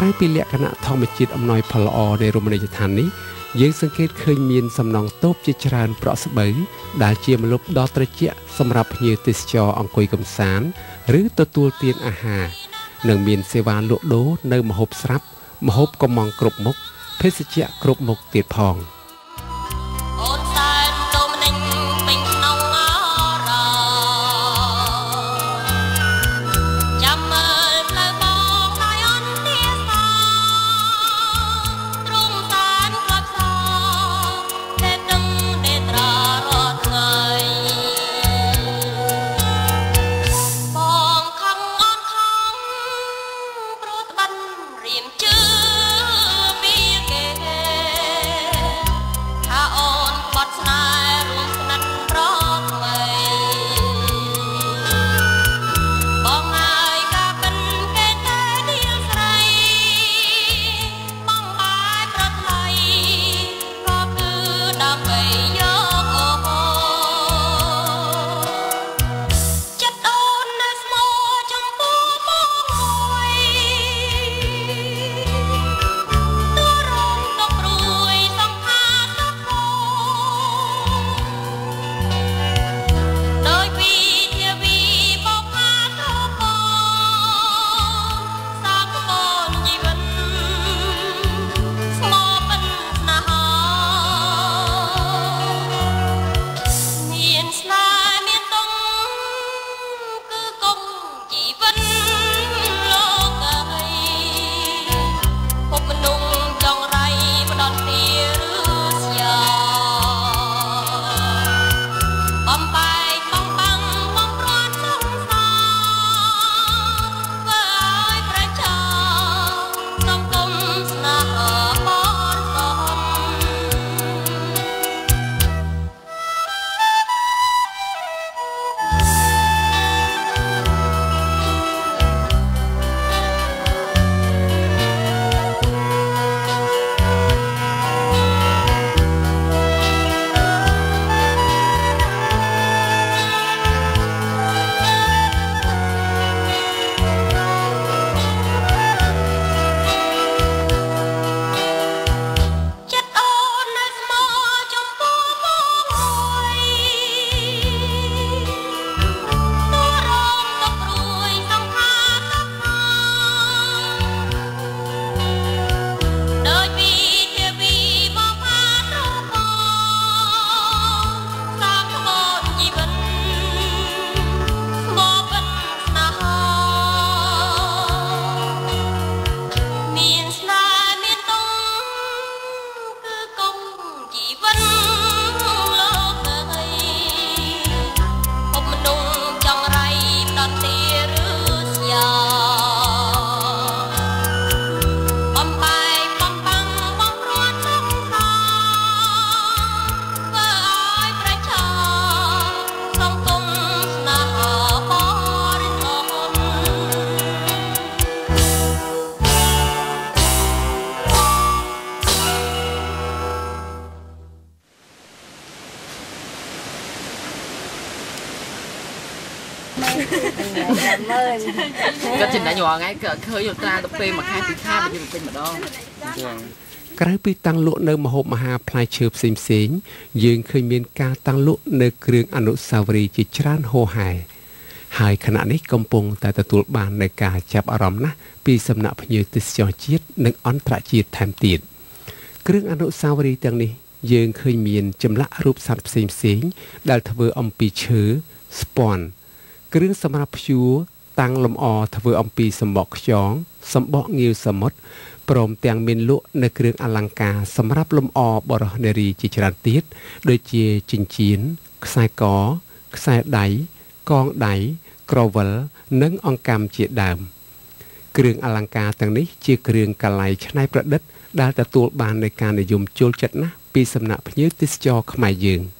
ក្រៅពីលក្ខណៈធម្មជាតិអំណោយផលល្អនៃរមណីយដ្ឋាននេះយើងសង្កេតឃើញមានសំណង់តូបជាច្រើនប្រក់ស្បូវដែលជាម្លប់ដ៏ត្រជាក់សម្រាប់ភ្ញៀវទេសចរអង្គុយកម្សាន្តឬទទួលទានអាហារនិងមានសេវាលក់ដូរនៅម្ហូបស្រាប់ម្ហូបកំងគ្រប់មុខភេសជ្ជៈគ្រប់មុខទៀតផងគាត់ចំណាយរាល់ថ្ងៃគាត់ឃើញយល់ត្រាទៅពេលមួយខែពីរខែមកពេញម្ដងក្រៅពីតាំងលក់នៅម្ហូបមហាផ្លែឈើផ្សេងៗយើងឃើញមានការតាំងលក់នៅគ្រឿងអនុស្សាវរីយ៍ជាច្រើនហូរហែហើយខណៈនេះកំពុងតែទទួលបាននូវការចាប់អារម្មណ៍ណាស់ពីសំណាក់ភ្ញៀវទេសចរជាតិនិងអន្តរជាតិថែមទៀតគ្រឿងអនុស្សាវរីយ៍ទាំងនេះយើងឃើញមានចម្លាក់រូបសត្វផ្សេងៗដែលធ្វើអំពីឈើស្ពាន់គ្រឿងសម្រាប់ភ្ជួរតាំងលម្អធ្វើអំពីសំបកខ្យងសំបកងាវសមុទ្រព្រមទាំងមានលក់នៅគ្រឿងអលង្ការសម្រាប់លម្អបរិះនារីជាច្រើនទៀតដូចជាចិញ្ចៀនខ្សែកខ្សែដៃកងដៃក្រវិលនិងអង្កាំជាដើមគ្រឿងអលង្ការទាំងនេះជាគ្រឿងកល័យច្នៃប្រឌិតដែលទទួលបាននូវការនិយមចូលចិត្តណាស់ពីសំណាក់ភ្ញៀវទេសចរខ្មែរយើង។